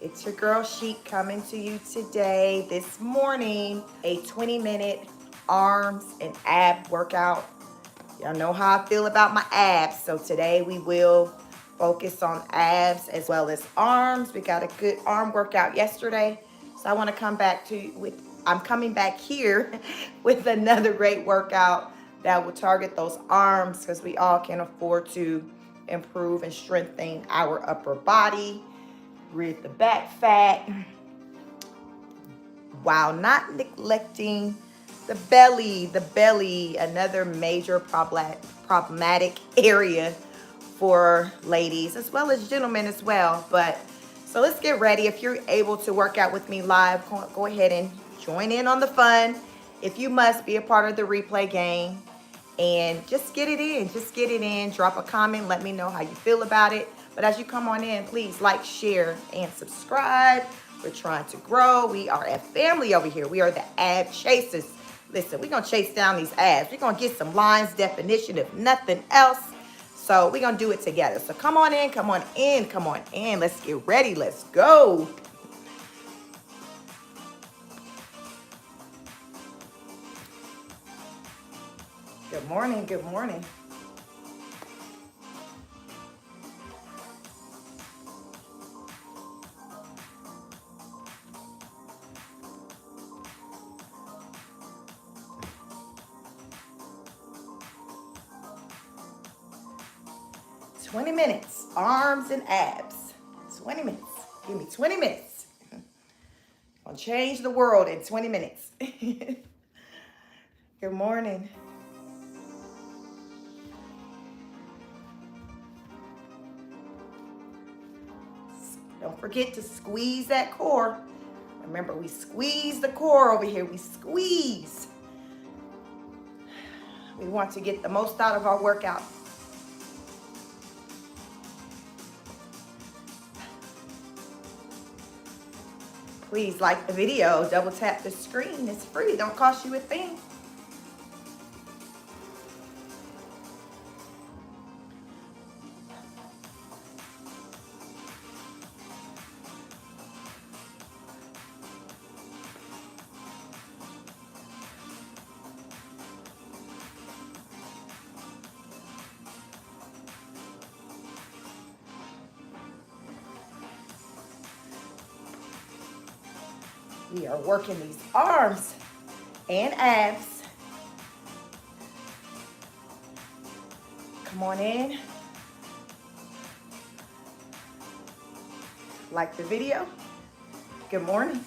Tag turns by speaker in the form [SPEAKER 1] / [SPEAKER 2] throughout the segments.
[SPEAKER 1] It's your girl Chic coming to you today, this morning, a 20-minute arms and ab workout. Y'all know how I feel about my abs, so today we will focus on abs as well as arms. We got a good arm workout yesterday, so I want to come back to with. I'm coming back here with another great workout that will target those arms because we all can afford to improve and strengthen our upper body, rid the back fat, while not neglecting the belly. The belly, another major problematic area for ladies as well as gentlemen as well. But so let's get ready. If you're able to work out with me live, go ahead and join in on the fun. If you must, be a part of the replay game and just get it in. Just get it in. Drop a comment. Let me know how you feel about it. But as you come on in, please like, share, and subscribe. We're trying to grow. We are a family over here. We are the ab chasers. Listen, we're going to chase down these abs. We're going to get some lines, definition, if nothing else. So we're going to do it together. So come on in, come on in, come on in. Let's get ready. Let's go. Good morning. Good morning. 20 minutes, arms and abs. 20 minutes. Give me 20 minutes. I'll change the world in 20 minutes. Good morning. Don't forget to squeeze that core. Remember, we squeeze the core over here. We squeeze. We want to get the most out of our workout. Please like the video, double tap the screen. It's free, don't cost you a thing. We are working these arms and abs. Come on in. Like the video. Good morning.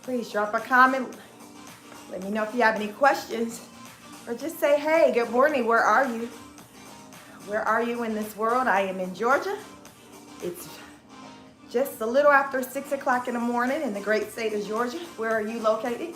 [SPEAKER 1] Please drop a comment. Let me know if you have any questions. Or just say, hey, good morning, where are you? Where are you in this world? I am in Georgia. It's just a little after 6 o'clock in the morning in the great state of Georgia. Where are you located?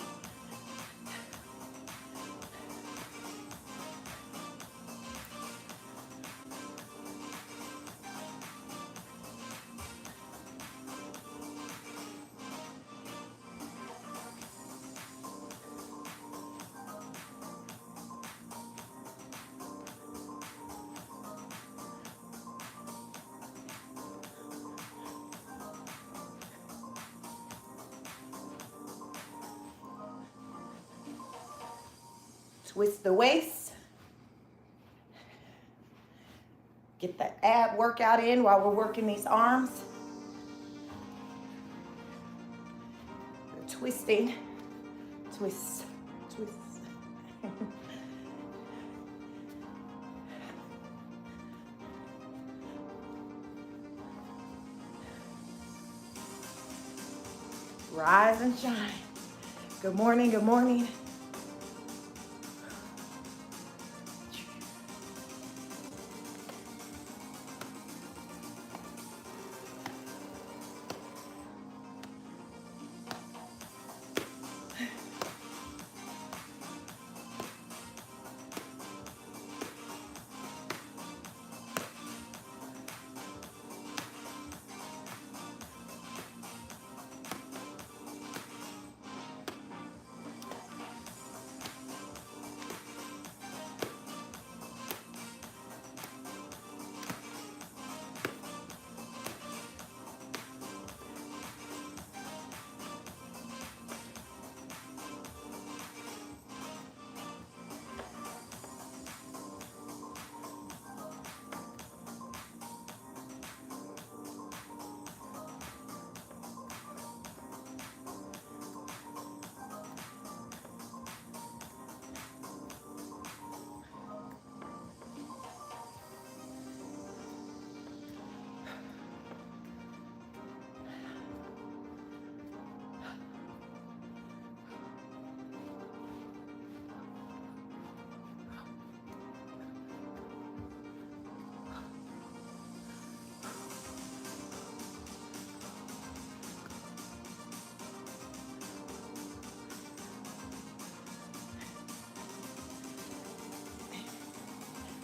[SPEAKER 1] Twist the waist. Get the ab workout in while we're working these arms. We're twisting Twist, twist. Rise and shine. Good morning, good morning.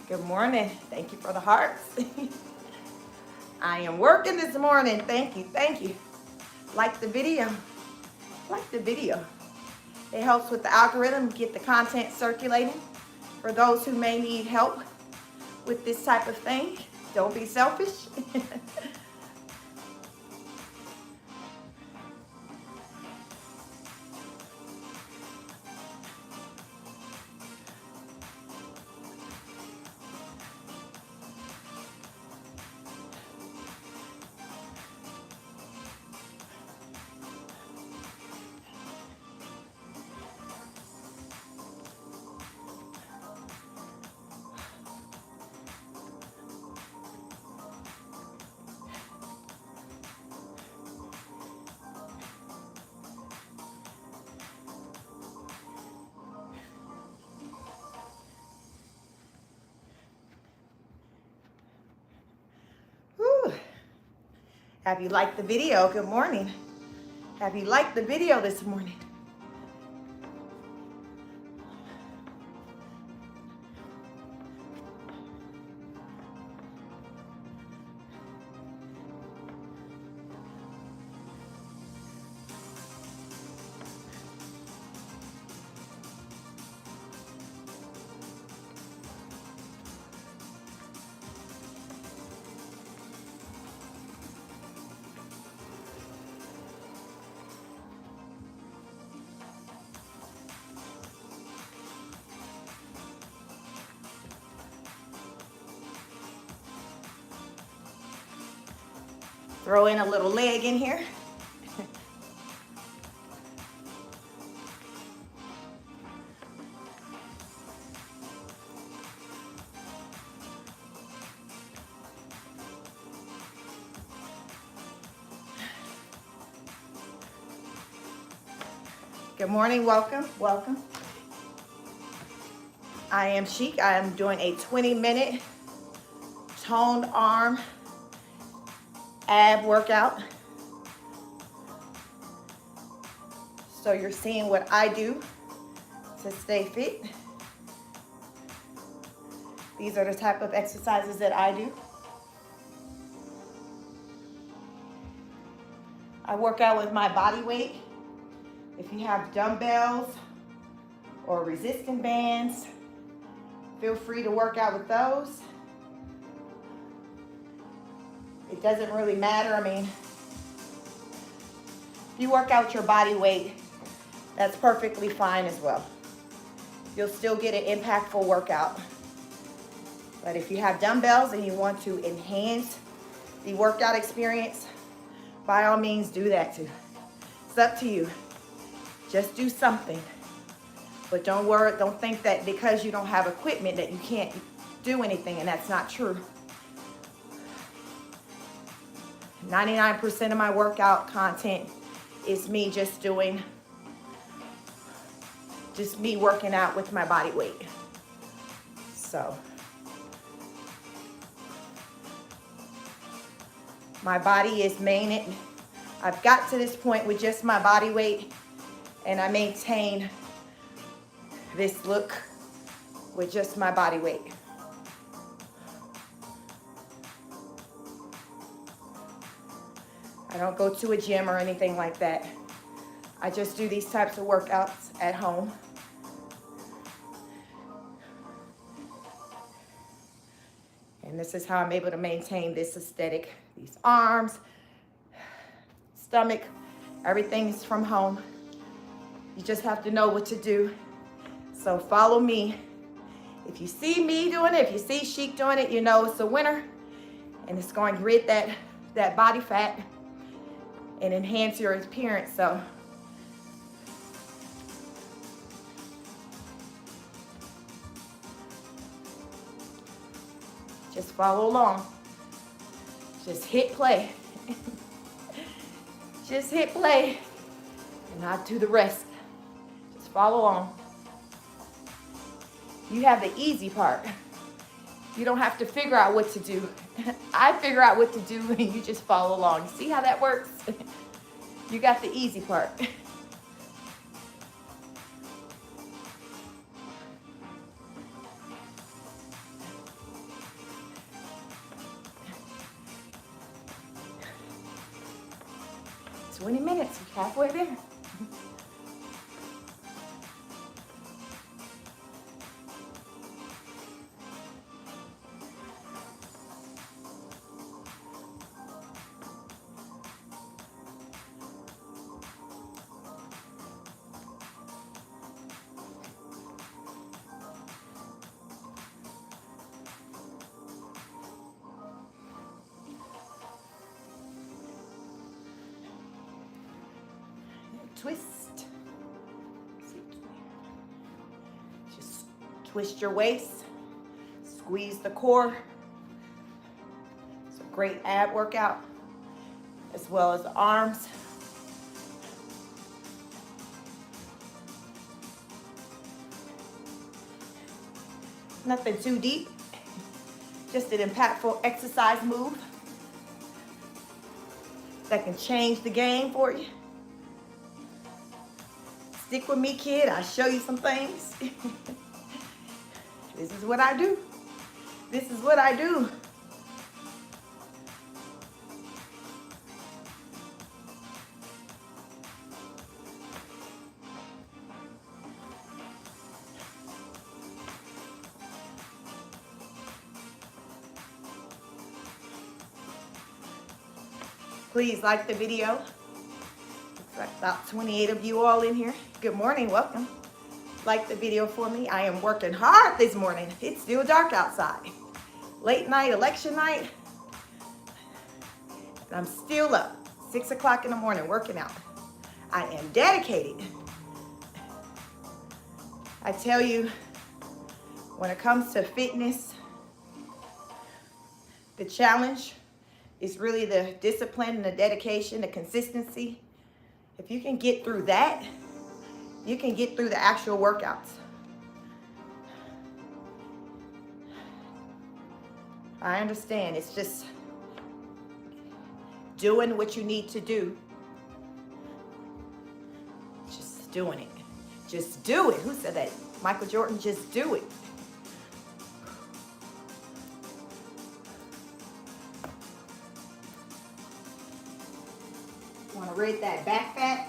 [SPEAKER 1] Good morning. Thank you for the hearts. I am working this morning. Thank you. Thank you. Like the video. Like the video. It helps with the algorithm, get the content circulating. For those who may need help with this type of thing, don't be selfish. Whew. Have you liked the video? Good morning. Have you liked the video this morning? Throw in a little leg in here. Good morning, welcome, welcome. I am Chic. I am doing a 20-minute toned arm ab workout. So you're seeing what I do to stay fit. These are the type of exercises that I do. I work out with my body weight. If you have dumbbells or resistance bands, feel free to work out with those. It doesn't really matter. I mean, if you work out your body weight, that's perfectly fine as well. You'll still get an impactful workout. But if you have dumbbells and you want to enhance the workout experience, by all means do that too. It's up to you. Just do something. But don't worry, don't think that because you don't have equipment that you can't do anything, and that's not true. 99% of my workout content is me just me working out with my body weight. So my body is I've got to this point with just my body weight, and I maintain this look with just my body weight. I don't go to a gym or anything like that. I just do these types of workouts at home. And this is how I'm able to maintain this aesthetic. These arms, stomach, everything's from home. You just have to know what to do. So follow me. If you see me doing it, if you see Chic doing it, you know it's a winner. And it's going to rid that body fat and enhance your appearance. So just follow along. Just hit play. Just hit play. And I'll do the rest. Just follow along. You have the easy part. You don't have to figure out what to do. I figure out what to do and you just follow along. See how that works? You got the easy part. "20 minutes, we're halfway there." Twist. Just twist your waist, squeeze the core. It's a great ab workout, as well as the arms. Nothing too deep, just an impactful exercise move that can change the game for you. Stick with me, kid. I'll show you some things. This is what I do. This is what I do. Please like the video. About 28 of you all in here. Good morning, welcome. Like the video for me. I am working hard this morning. It's still dark outside. Late night, election night. And I'm still up, 6 o'clock in the morning working out. I am dedicated. I tell you, when it comes to fitness, the challenge is really the discipline and the dedication, the consistency. If you can get through that, you can get through the actual workouts. I understand. It's just doing what you need to do. Just doing it. Just do it. Who said that? Michael Jordan, just do it. Want to rid that back fat?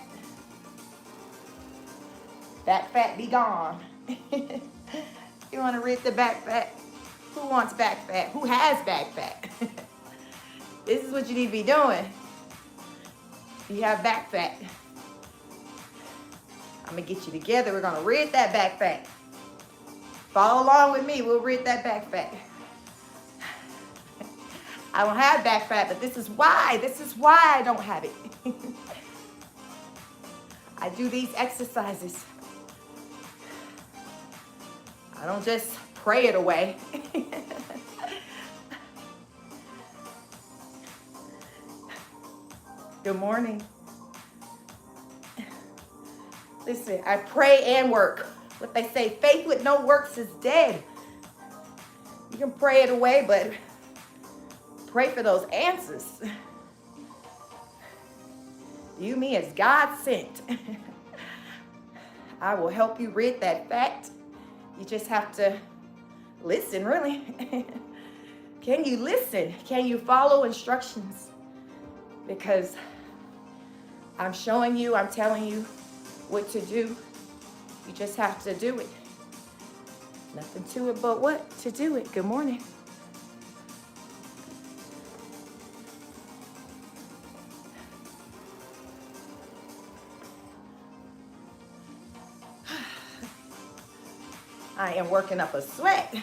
[SPEAKER 1] Back fat be gone. You want to rid the back fat? Who wants back fat? Who has back fat? This is what you need to be doing. You have back fat. I'm going to get you together. We're going to rid that back fat. Follow along with me. We'll rid that back fat. I don't have back fat, but this is why. This is why I don't have it. I do these exercises I don't just pray it away. Good morning. Listen, I pray and work. What they say, faith with no works is dead. You can pray it away, but pray for those answers. You, me, as God sent. I will help you rid that fact. You just have to listen, really. Can you listen? Can you follow instructions? Because I'm showing you, I'm telling you what to do. You just have to do it. Nothing to it but what? To do it. Good morning. I am working up a sweat.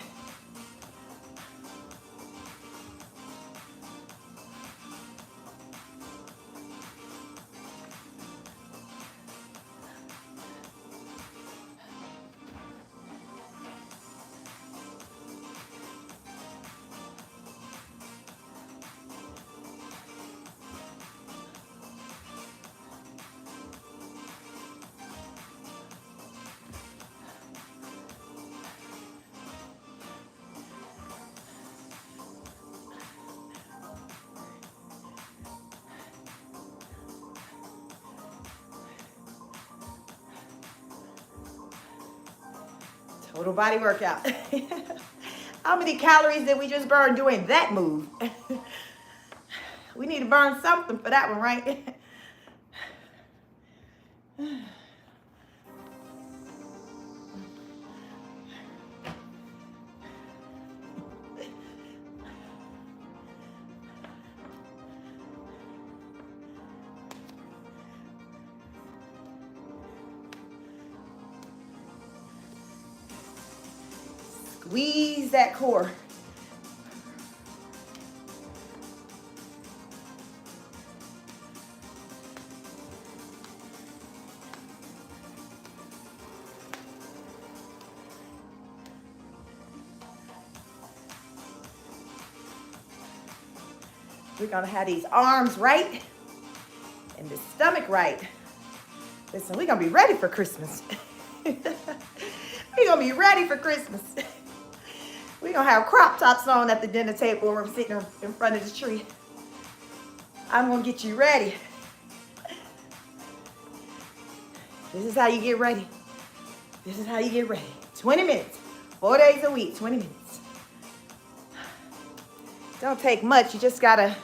[SPEAKER 1] Total body workout. How many calories did we just burn doing that move? We need to burn something for that one, right? Squeeze that core. We're gonna have these arms right and the stomach right. Listen, we're gonna be ready for Christmas. We're gonna be ready for Christmas. We're gonna have crop tops on at the dinner table when we're sitting in front of the tree. I'm gonna get you ready. This is how you get ready. This is how you get ready. 20 minutes, 4 days a week, 20 minutes. Don't take much, you just gotta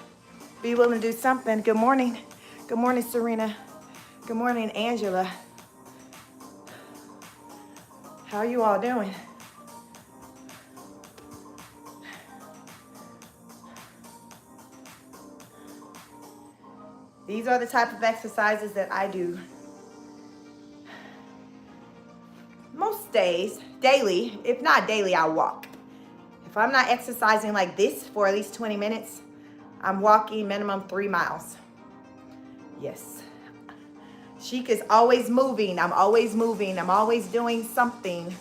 [SPEAKER 1] be willing to do something. Good morning. Good morning, Serena. Good morning, Angela. How are you all doing? These are the type of exercises that I do most days, daily. If not daily, I walk. If I'm not exercising like this for at least 20 minutes, I'm walking minimum 3 miles. Yes. Sheik is always moving. I'm always moving. I'm always doing something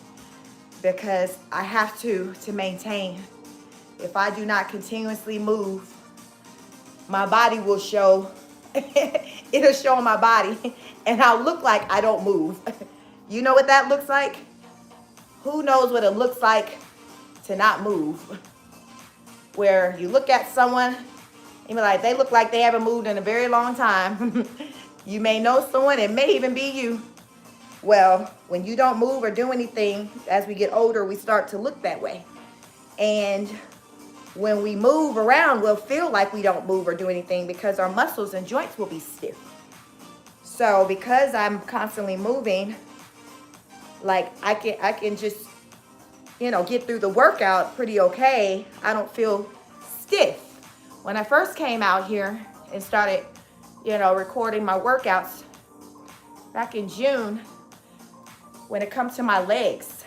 [SPEAKER 1] because I have to maintain. If I do not continuously move, my body will show, it'll show on my body and I'll look like I don't move. You know what that looks like? Who knows what it looks like to not move? Where you look at someone and be like, they look like they haven't moved in a very long time. You may know someone, it may even be you. Well, when you don't move or do anything, as we get older, we start to look that way. And when we move around, we'll feel like we don't move or do anything because our muscles and joints will be stiff. So because I'm constantly moving, like I can just, get through the workout pretty okay. I don't feel stiff. When I first came out here and started, recording my workouts back in June, when it comes to my legs,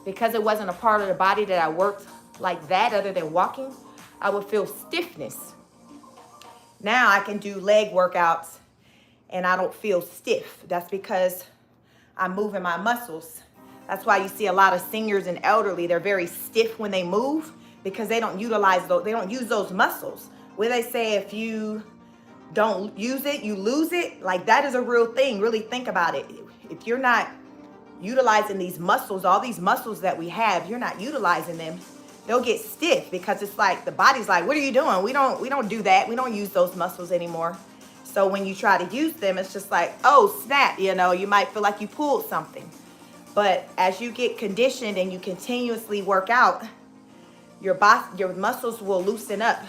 [SPEAKER 1] because it wasn't a part of the body that I worked like that other than walking, I would feel stiffness. Now I can do leg workouts and I don't feel stiff. That's because I'm moving my muscles. That's why you see a lot of seniors and elderly, they're very stiff when they move because they don't utilize those, they don't use those muscles. Where they say if you don't use it, you lose it. Like that is a real thing. Really think about it. If you're not utilizing these muscles, all these muscles that we have, you're not utilizing them, they'll get stiff because it's like the body's like, what are you doing? We don't do that. We don't use those muscles anymore. So when you try to use them, it's just like, oh snap, you know, you might feel like you pulled something. But as you get conditioned and you continuously work out, your muscles will loosen up.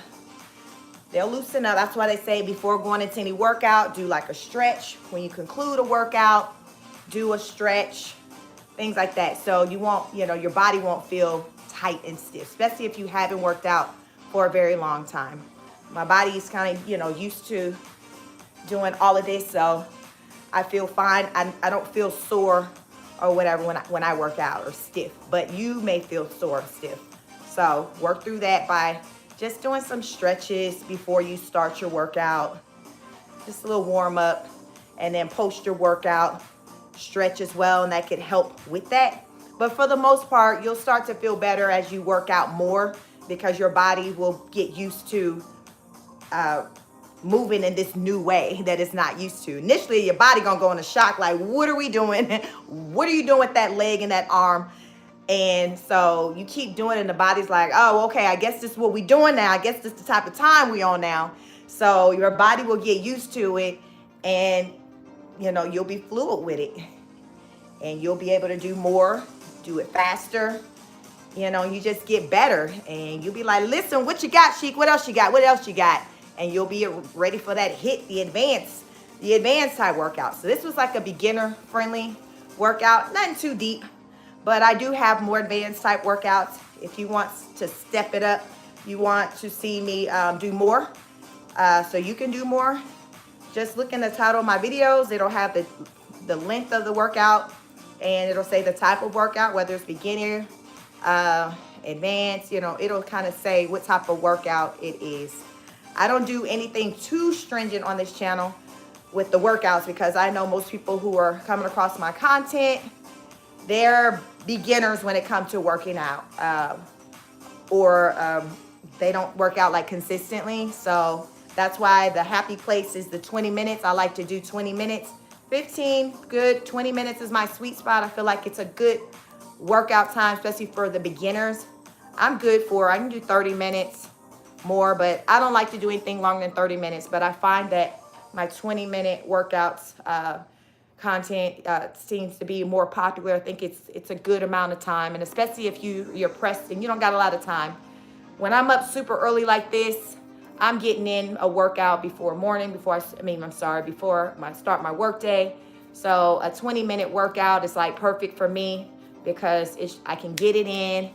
[SPEAKER 1] They'll loosen up. That's why they say before going into any workout, do like a stretch. When you conclude a workout, do a stretch, things like that. So you won't, you know, your body won't feel tight and stiff, especially if you haven't worked out for a very long time. My body's kind of, you know, used to doing all of this, so I feel fine. I don't feel sore or whatever when I work out or stiff, but you may feel sore or stiff. So work through that by just doing some stretches before you start your workout. Just a little warm up, and then post your workout, stretch as well, and that could help with that. But for the most part, you'll start to feel better as you work out more because your body will get used to moving in this new way that it's not used to. Initially, your body gonna go into shock, like, what are we doing? What are you doing with that leg and that arm? And so you keep doing it and the body's like, oh, okay, I guess this is what we doing now. I guess this is the type of time we on now. So your body will get used to it, and you know, you'll be fluid with it. And you'll be able to do more, do it faster. You know, you just get better. And you'll be like, listen, what you got, Sheik? What else you got? What else you got? And you'll be ready for that hit, the advanced type workout. So this was like a beginner friendly workout, nothing too deep, but I do have more advanced type workouts. If you want to step it up, you want to see me do more, so you can do more, just look in the title of my videos. It'll have the length of the workout, and it'll say the type of workout, whether it's beginner, advanced, you know, it'll kind of say what type of workout it is. I don't do anything too stringent on this channel with the workouts because I know most people who are coming across my content, they're beginners when it comes to working out, or they don't work out like consistently. So that's why the happy place is the 20 minutes. I like to do 20 minutes, 15, good. 20 minutes is my sweet spot. I feel like it's a good workout time, especially for the beginners. I'm good for, I can do 30 minutes more, but I don't like to do anything longer than 30 minutes. But I find that my 20-minute workouts content seems to be more popular. I think it's a good amount of time, and especially if you're pressed and you don't got a lot of time. When I'm up super early like this, I'm getting in a workout before I start my work day. So a 20-minute workout is like perfect for me because I can get it in,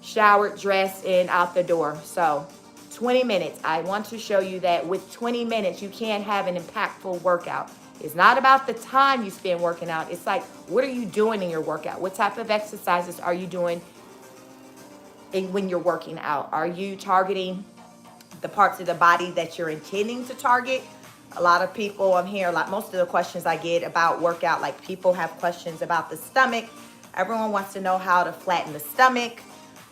[SPEAKER 1] showered, dressed, and out the door. So 20 minutes. I want to show you that with 20 minutes, you can have an impactful workout. It's not about the time you spend working out. It's like, what are you doing in your workout? What type of exercises are you doing when you're working out? Are you targeting the parts of the body that you're intending to target? A lot of people on here, like most of the questions I get about workout, like people have questions about the stomach. Everyone wants to know how to flatten the stomach.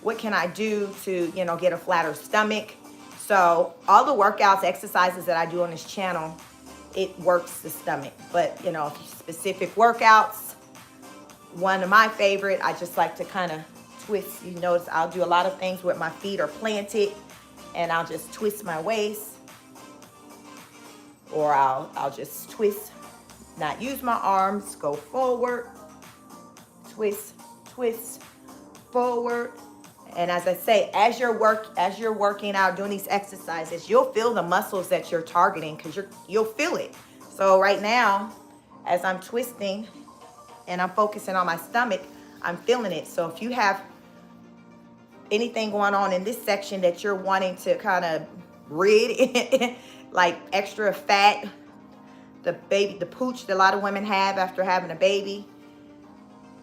[SPEAKER 1] What can I do to, you know, get a flatter stomach? So all the workouts, exercises that I do on this channel, it works the stomach. But, you know, specific workouts, one of my favorite, I just like to kind of twist. You notice I'll do a lot of things where my feet are planted, and I'll just twist my waist, or I'll just twist, not use my arms, go forward, twist, forward. And as I say, as you're working out, doing these exercises, you'll feel the muscles that you're targeting because you'll feel it. So right now, as I'm twisting and I'm focusing on my stomach, I'm feeling it. So if you have anything going on in this section that you're wanting to kind of rid, like extra fat, the pooch that a lot of women have after having a baby,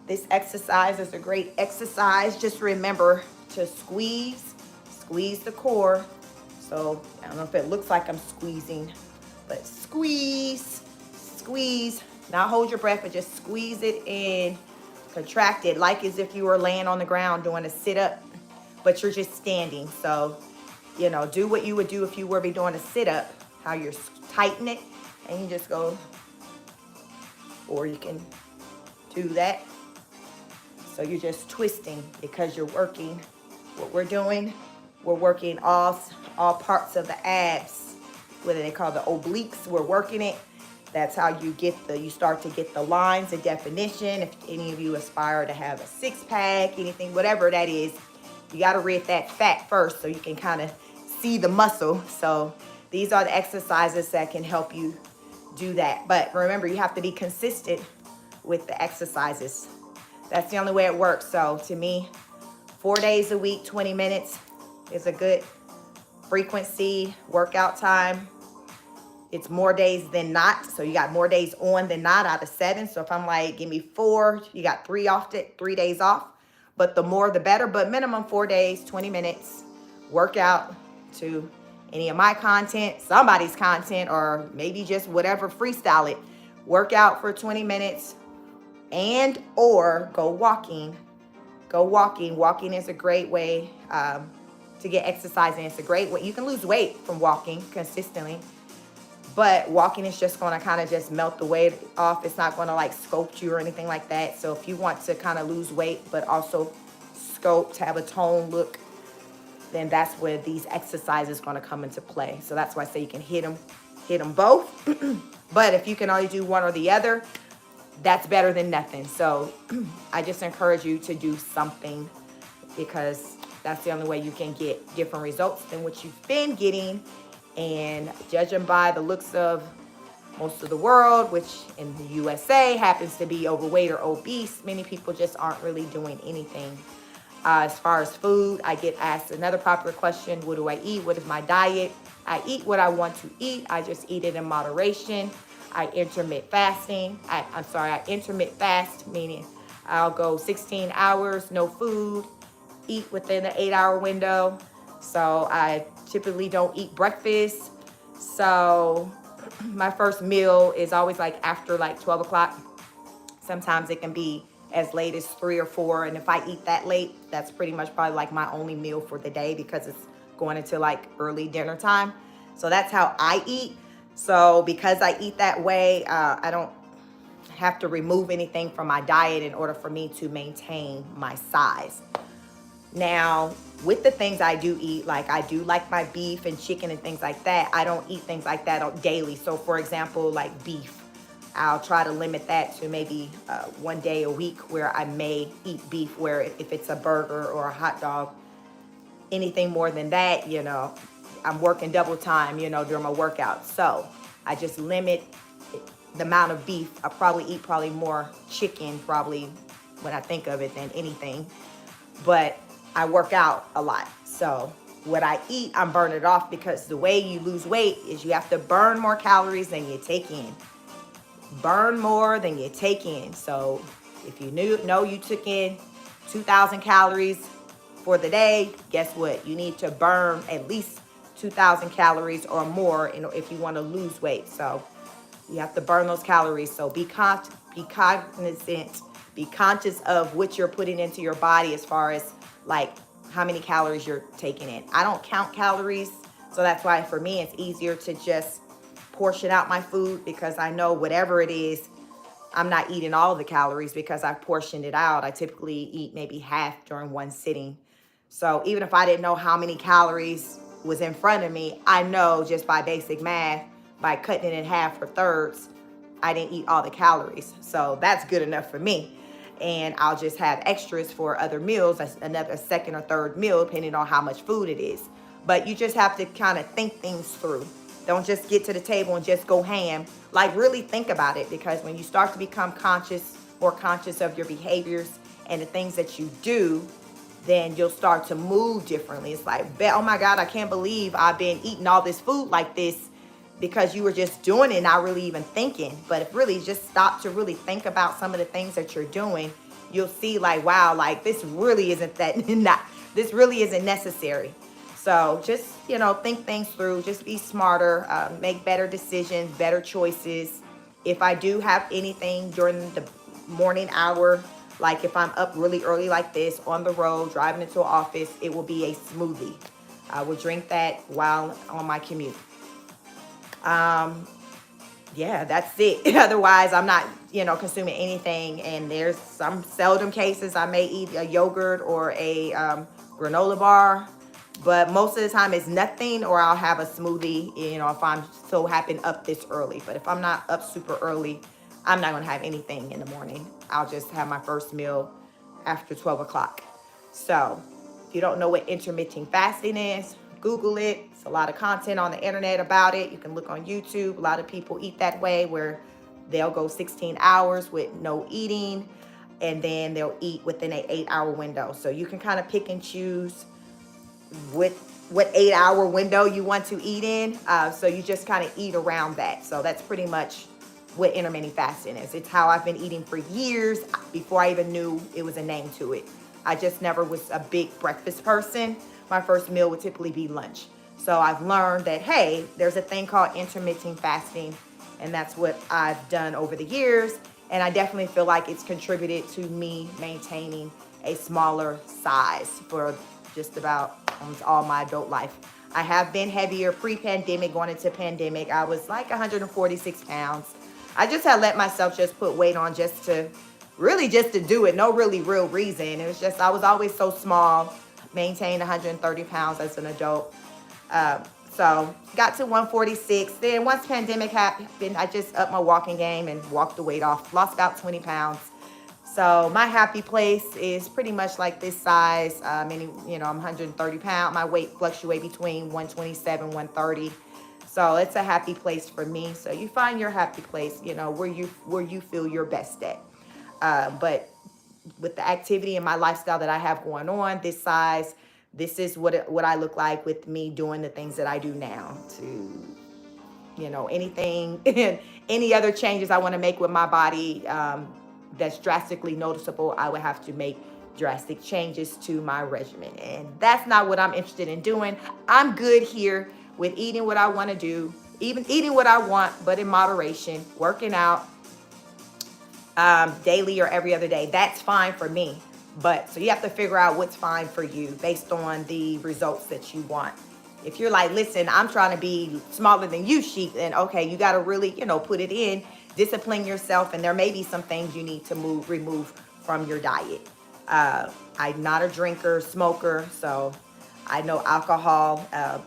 [SPEAKER 1] this exercise is a great exercise. Just remember to squeeze the core. So I don't know if it looks like I'm squeezing, but squeeze, not hold your breath, but just squeeze it in contracted, like as if you were laying on the ground doing a sit-up, but you're just standing. So, you know, do what you would do if you were be doing a sit-up, how you're tighten it, and you just go, or you can do that. So you're just twisting because you're working. What we're doing, we're working all parts of the abs, what they call the obliques. We're working it. That's how you start to get the lines of definition. If any of you aspire to have a six-pack, anything, whatever that is, you got to rid that fat first so you can kind of see the muscle. So these are the exercises that can help you do that. But remember, you have to be consistent with the exercises. That's the only way it works. So to me, 4 days a week, 20 minutes is a good frequency workout time. It's more days than not. So you got more days on than not out of 7. So if I'm like, give me 4, you got 3 days off. But the more, the better. But minimum 4 days, 20 minutes, workout to any of my content, somebody's content, or maybe just whatever, freestyle it. Work out for 20 minutes and or go walking. Go walking. Walking is a great way to get exercise, and it's a great way. You can lose weight from walking consistently. But walking is just going to kind of just melt the weight off. It's not going to like sculpt you or anything like that. So if you want to kind of lose weight, but also sculpt, have a tone look, then that's where these exercises going to come into play. So that's why I say you can hit them both. But if you can only do one or the other, that's better than nothing. So I just encourage you to do something, because that's the only way you can get different results than what you've been getting. And judging by the looks of most of the world, which in the USA happens to be overweight or obese, many people just aren't really doing anything. As far as food, I get asked another popular question: what do I eat? What is my diet? I eat what I want to eat. I just eat it in moderation. I intermittent fast, meaning I'll go 16 hours, no food, eat within the 8-hour window. So I typically don't eat breakfast. So my first meal is always like after like 12 o'clock. Sometimes it can be as late as 3 or 4. And if I eat that late, that's pretty much probably like my only meal for the day, because it's going into like early dinner time. So that's how I eat. So because I eat that way, I don't have to remove anything from my diet in order for me to maintain my size. Now, with the things I do eat, like I do like my beef and chicken and things like that, I don't eat things like that daily. So for example, like beef, I'll try to limit that to maybe 1 day a week where I may eat beef, where if it's a burger or a hot dog, anything more than that, you know, I'm working double time, you know, during my workout. So I just limit the amount of beef. I probably eat more chicken, probably when I think of it, than anything. But I work out a lot. So what I eat, I'm burning it off, because the way you lose weight is you have to burn more calories than you take in. Burn more than you take in. So if you know you took in 2,000 calories for the day, guess what? You need to burn at least 2,000 calories or more if you want to lose weight. So you have to burn those calories. So be cognizant, be conscious of what you're putting into your body as far as like how many calories you're taking in. I don't count calories, so that's why for me it's easier to just portion out my food, because I know whatever it is, I'm not eating all of the calories because I portioned it out. I typically eat maybe half during one sitting. So even if I didn't know how many calories was in front of me, I know just by basic math, by cutting it in half or thirds, I didn't eat all the calories. So that's good enough for me. And I'll just have extras for other meals, another second or third meal, depending on how much food it is. But you just have to kind of think things through. Don't just get to the table and just go ham. Like really think about it, because when you start to become more conscious of your behaviors and the things that you do, then you'll start to move differently. It's like, oh my God, I can't believe I've been eating all this food like this, because you were just doing it, not really even thinking. But if really just stop to really think about some of the things that you're doing, you'll see like, wow, like this really isn't this really isn't necessary. So just, think things through, just be smarter, make better decisions, better choices. If I do have anything during the morning hour, Like if I'm up really early like this on the road, driving into an office, it will be a smoothie. I will drink that while on my commute. Yeah, that's it. Otherwise, I'm not, consuming anything. And there's some seldom cases I may eat a yogurt or a granola bar. But most of the time it's nothing, or I'll have a smoothie, if I'm so happen up this early. But if I'm not up super early, I'm not going to have anything in the morning. I'll just have my first meal after 12 o'clock. So if you don't know what intermittent fasting is, Google it. It's a lot of content on the internet about it. You can look on YouTube. A lot of people eat that way, where they'll go 16 hours with no eating, and then they'll eat within an 8-hour window. So you can kind of pick and choose what 8-hour window you want to eat in. So you just kind of eat around that. So that's pretty much what intermittent fasting is. It's how I've been eating for years before I even knew it was a name to it. I just never was a big breakfast person. My first meal would typically be lunch. So I've learned that, hey, there's a thing called intermittent fasting, and that's what I've done over the years. And I definitely feel like it's contributed to me maintaining a smaller size for just about almost all my adult life. I have been heavier pre-pandemic, going into pandemic. I was like 146 pounds. I just had let myself just put weight on just to do it. No really real reason. It was just, I was always so small, maintained 130 pounds as an adult. So got to 146. Then once pandemic happened, I just upped my walking game and walked the weight off, lost about 20 pounds. So my happy place is pretty much like this size. I'm 130 pounds. My weight fluctuates between 127, 130. So it's a happy place for me. So you find your happy place, where you feel your best at. But with the activity and my lifestyle that I have going on, this size, this is what I look like with me doing the things that I do now. To anything, any other changes I want to make with my body, that's drastically noticeable, I would have to make drastic changes to my regimen. And that's not what I'm interested in doing. I'm good here with eating what I want to do, even eating what I want, but in moderation, working out daily or every other day. That's fine for me. But so you have to figure out what's fine for you based on the results that you want. If you're like, listen, I'm trying to be smaller than you, Sheik, then okay, you got to really, put it in, discipline yourself, and there may be some things you need to remove from your diet. I'm not a drinker, smoker, so I know alcohol, a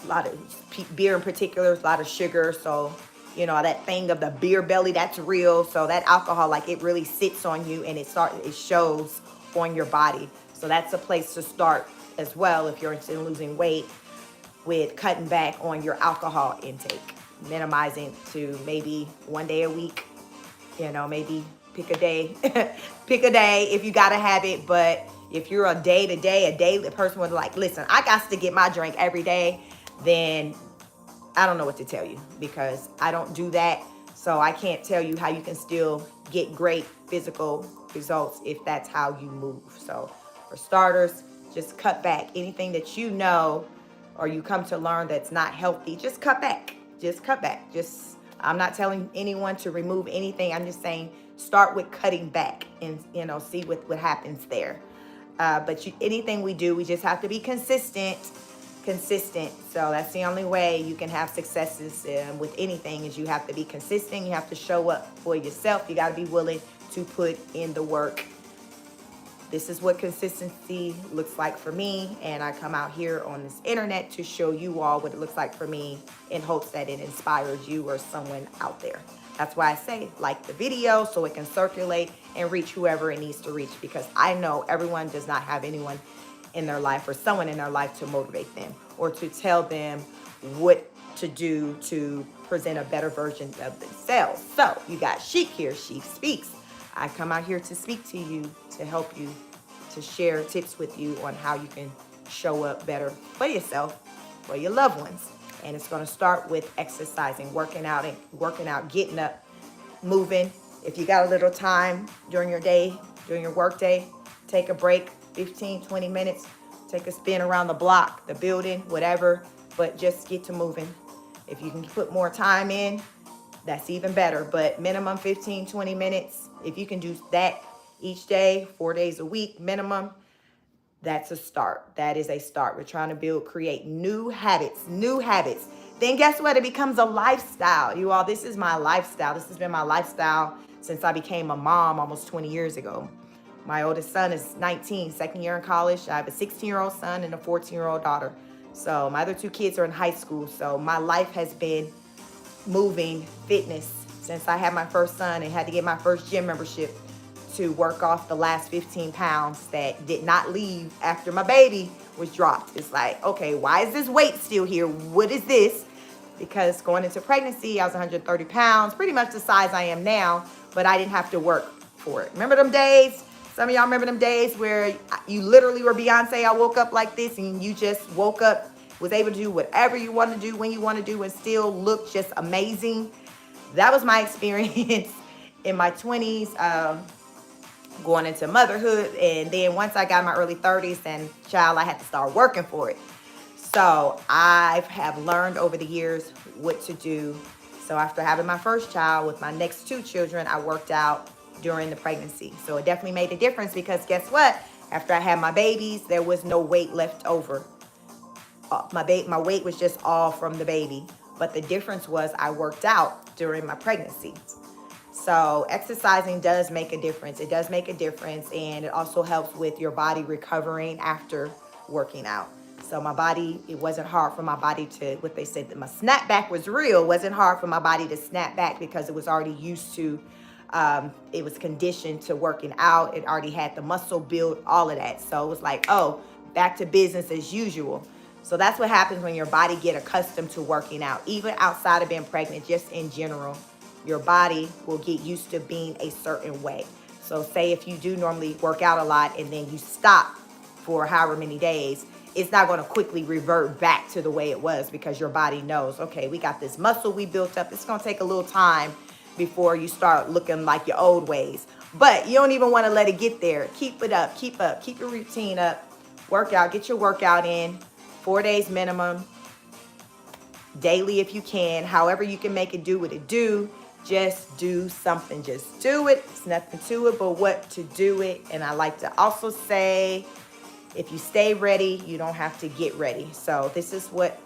[SPEAKER 1] lot of beer in particular, a lot of sugar, so that thing of the beer belly, that's real. So that alcohol, like, it really sits on you, and it shows on your body. So that's a place to start as well if you're interested in losing weight, with cutting back on your alcohol intake, minimizing to maybe 1 day a week, maybe pick a day, pick a day if you got to have it. But if you're a daily person with like, listen, I got to get my drink every day, then I don't know what to tell you, because I don't do that. So I can't tell you how you can still get great physical results if that's how you move. So for starters, just cut back. Anything that or you come to learn that's not healthy, just cut back. Just cut back. I'm not telling anyone to remove anything. I'm just saying start with cutting back and, see what happens there. But anything we do, we just have to be consistent. So that's the only way you can have successes with anything, is you have to be consistent. You have to show up for yourself. You got to be willing to put in the work. This is what consistency looks like for me, and I come out here on this internet to show you all what it looks like for me, in hopes that it inspires you or someone out there. That's why I say like the video, so it can circulate and reach whoever it needs to reach, because I know everyone does not have anyone in their life or someone in their life to motivate them or to tell them what to do to present a better version of themselves. So you got Sheik here. Sheik Speaks. I come out here to speak to you, to help you, to share tips with you on how you can show up better for yourself, for your loved ones. And it's going to start with exercising, working out, getting up, moving. If you got a little time during your day, during your work day, take a break, 15, 20 minutes, take a spin around the block, the building, whatever, but just get to moving. If you can put more time in, that's even better. But minimum 15, 20 minutes. If you can do that each day, 4 days a week minimum, that's a start. That is a start. We're trying to create new habits, new habits. Then guess what? It becomes a lifestyle. You all, this is my lifestyle. This has been my lifestyle since I became a mom almost 20 years ago. My oldest son is 19, second year in college. I have a 16-year-old son and a 14-year-old daughter. So my other two kids are in high school. So my life has been moving, fitness, since I had my first son and had to get my first gym membership to work off the last 15 pounds that did not leave after my baby was dropped. It's like, okay, why is this weight still here? What is this? Because going into pregnancy, I was 130 pounds, pretty much the size I am now, but I didn't have to work for it. Remember them days? Some of y'all remember them days where you literally were Beyonce. I woke up like this and you just woke up, was able to do whatever you want to do, when you want to do, and still look just amazing. That was my experience in my 20s, going into motherhood. And then once I got in my early 30s and I had to start working for it. So I have learned over the years what to do. So after having my first child, with my next two children, I worked out during the pregnancy. So it definitely made a difference, because guess what? After I had my babies, there was no weight left over. My weight was just all from the baby. But the difference was I worked out during my pregnancy. So exercising does make a difference. It does make a difference. And it also helps with your body recovering after working out. So my body, it wasn't hard for my body to, what they said, that my snapback was real. It wasn't hard for my body to snap back because it was already used to, it was conditioned to working out. It already had the muscle build, all of that. So it was like, oh, back to business as usual. So that's what happens when your body get accustomed to working out, even outside of being pregnant, just in general. Your body will get used to being a certain way. So say if you do normally work out a lot and then you stop for however many days, it's not going to quickly revert back to the way it was, because your body knows, okay, we got this muscle we built up. It's going to take a little time before you start looking like your old ways. But you don't even want to let it get there. Keep it up, keep your routine up, work out, get your workout in, 4 days minimum, daily if you can, however you can make it do what it do. Just do something, just do it. It's nothing to it but what to do it. And I like to also say, if you stay ready, you don't have to get ready. So this is what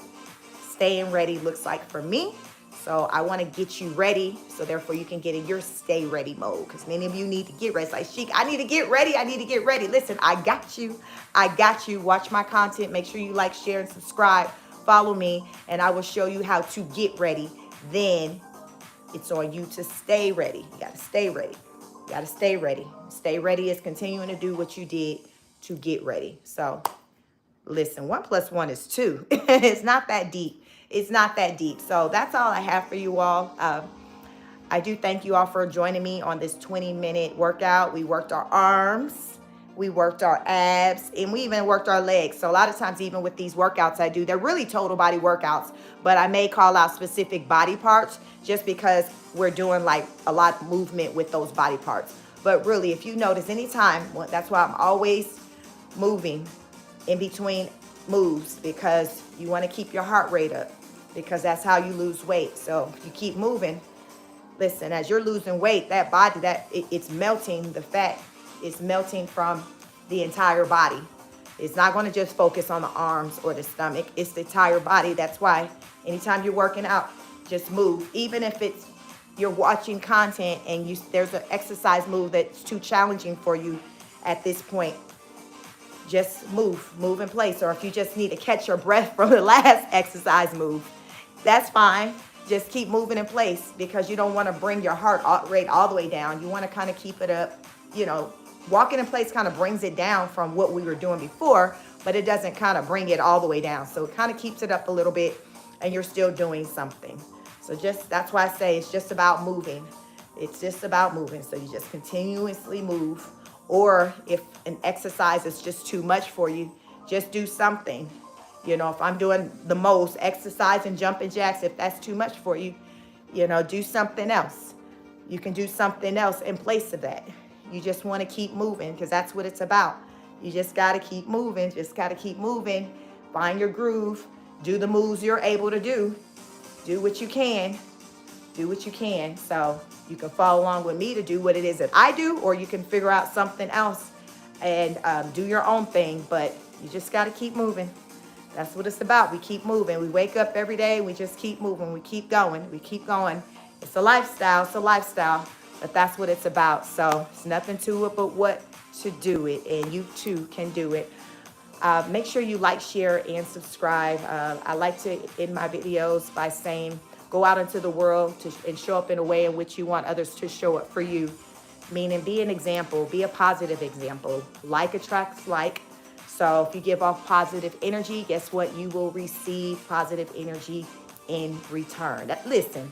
[SPEAKER 1] staying ready looks like for me. So I want to get you ready, so therefore you can get in your stay ready mode, because many of you need to get ready. It's like, Sheik, I need to get ready. I need to get ready. Listen, I got you. I got you. Watch my content. Make sure you like, share, and subscribe. Follow me, and I will show you how to get ready. Then it's on you to stay ready. You got to stay ready. You got to stay ready. Stay ready is continuing to do what you did to get ready. So listen, 1 + 1 is 2. It's not that deep. It's not that deep. So that's all I have for you all. I do thank you all for joining me on this 20-minute workout. We worked our arms, we worked our abs, and we even worked our legs. So a lot of times, even with these workouts I do, they're really total body workouts, but I may call out specific body parts just because we're doing like a lot of movement with those body parts. But really, if you notice anytime, well, that's why I'm always moving in between moves, because you want to keep your heart rate up, because that's how you lose weight. So if you keep moving, listen, as you're losing weight, that body, it's melting, the fat is melting from the entire body. It's not going to just focus on the arms or the stomach. It's the entire body. That's why anytime you're working out, just move. Even if it's you're watching content and there's an exercise move that's too challenging for you at this point, just move in place. Or if you just need to catch your breath from the last exercise move, that's fine. Just keep moving in place, because you don't want to bring your heart rate all the way down. You want to kind of keep it up. You know, walking in place kind of brings it down from what we were doing before, but it doesn't kind of bring it all the way down. So it kind of keeps it up a little bit, and you're still doing something. So that's why I say it's just about moving. It's just about moving. So you just continuously move. Or if an exercise is just too much for you, just do something. You know, if I'm doing the most exercise and jumping jacks, if that's too much for you, you know, do something else. You can do something else in place of that. You just want to keep moving, because that's what it's about. You just got to keep moving. Just got to keep moving. Find your groove. Do the moves you're able to do. Do what you can. do what you can. So you can follow along with me to do what it is that I do, or you can figure out something else and do your own thing. But you just got to keep moving. That's what it's about. We keep moving. We wake up every day. We just keep moving. We keep going. We keep going. It's a lifestyle. It's a lifestyle. But that's what it's about. So it's nothing to it but what to do it. And you too can do it. Make sure you like, share, and subscribe. I like to end my videos by saying, go out into the world and show up in a way in which you want others to show up for you. Meaning, be an example. Be a positive example. Like attracts like. So if you give off positive energy, guess what? You will receive positive energy in return. Listen,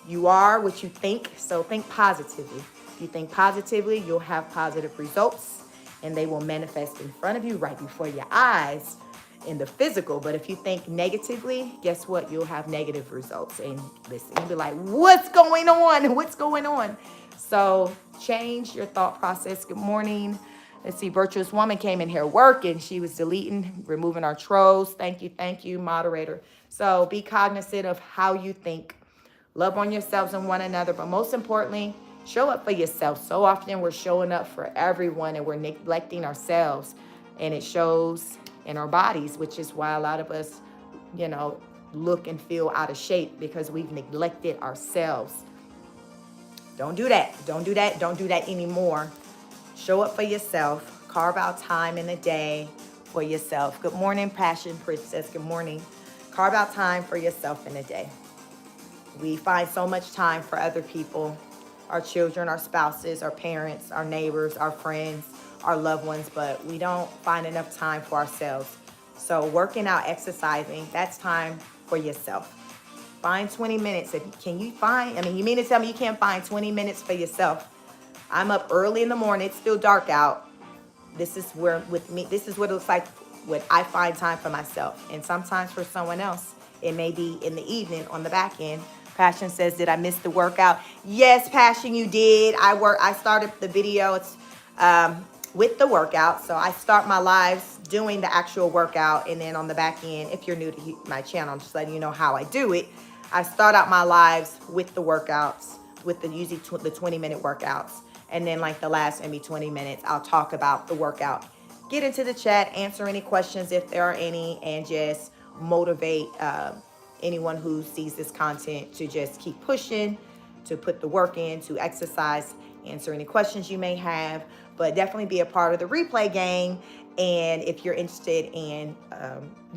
[SPEAKER 1] you are what you think, so think positively. If you think positively, you'll have positive results, and they will manifest in front of you right before your eyes in the physical. But if you think negatively, guess what? You'll have negative results. And listen, you'll be like, what's going on? What's going on? So change your thought process. Good morning. Let's see, Virtuous Woman came in here working. She was deleting, removing our trolls. Thank you, moderator. So be cognizant of how you think. Love on yourselves and one another, but most importantly, show up for yourself. So often we're showing up for everyone and we're neglecting ourselves, and it shows in our bodies, which is why a lot of us, look and feel out of shape, because we've neglected ourselves. Don't do that. Don't do that. Don't do that anymore. Show up for yourself. Carve out time in the day for yourself. Good morning, Passion Princess. Good morning. Carve out time for yourself in the day. We find so much time for other people, our children, our spouses, our parents, our neighbors, our friends, our loved ones, but we don't find enough time for ourselves. So working out, exercising, that's time for yourself. Find 20 minutes. You mean to tell me you can't find 20 minutes for yourself? I'm up early in the morning. It's still dark out. This is what it looks like when I find time for myself. And sometimes for someone else, it may be in the evening on the back end. Passion says, did I miss the workout? Yes, Passion, you did. I started the video with the workout. So I start my lives doing the actual workout. And then on the back end, if you're new to my channel, I'm just letting you know how I do it. I start out my lives with the workouts, with usually the 20-minute workouts. And then like the last maybe 20 minutes, I'll talk about the workout. Get into the chat, answer any questions if there are any, and just motivate anyone who sees this content to just keep pushing, to put the work in, to exercise, answer any questions you may have. But definitely be a part of the replay gang. And if you're interested in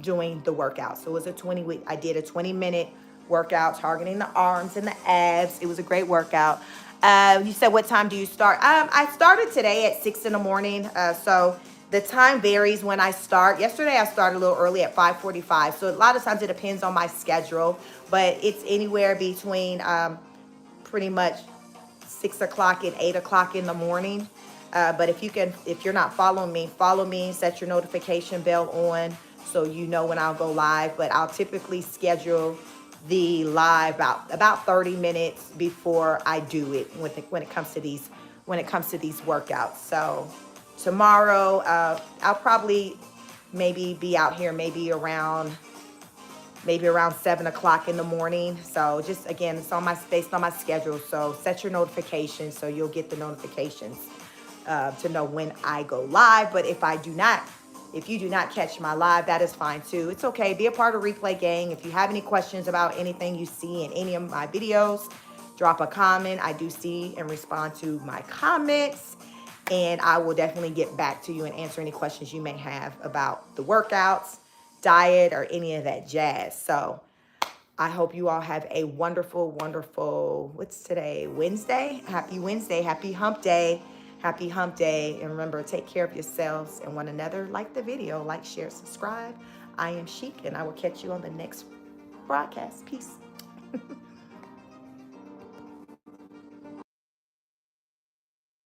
[SPEAKER 1] doing the workout. So it was I did a 20-minute workout targeting the arms and the abs. It was a great workout. You said, what time do you start? I started today at 6 in the morning. So the time varies when I start. Yesterday, I started a little early at 5:45. So a lot of times it depends on my schedule, but it's anywhere between pretty much 6 o'clock and 8 o'clock in the morning. But if you're not following me, follow me, set your notification bell on so you know when I'll go live. But I'll typically schedule the live about 30 minutes before I do it when it comes to these workouts. So tomorrow I'll probably maybe be out here maybe around 7 o'clock in the morning. So just again, it's based on my schedule. So set your notifications so you'll get the notifications to know when I go live. But if you do not catch my live, that is fine too. It's okay. Be a part of Replay Gang. If you have any questions about anything you see in any of my videos, drop a comment. I do see and respond to my comments, and I will definitely get back to you and answer any questions you may have about the workouts, diet, or any of that jazz. So I hope you all have a wonderful, wonderful, what's today? Wednesday? Happy Wednesday. Happy hump day. Happy hump day. And remember, take care of yourselves and one another. Like the video, like, share, subscribe. I am Chic, and I will catch you on the next broadcast. Peace.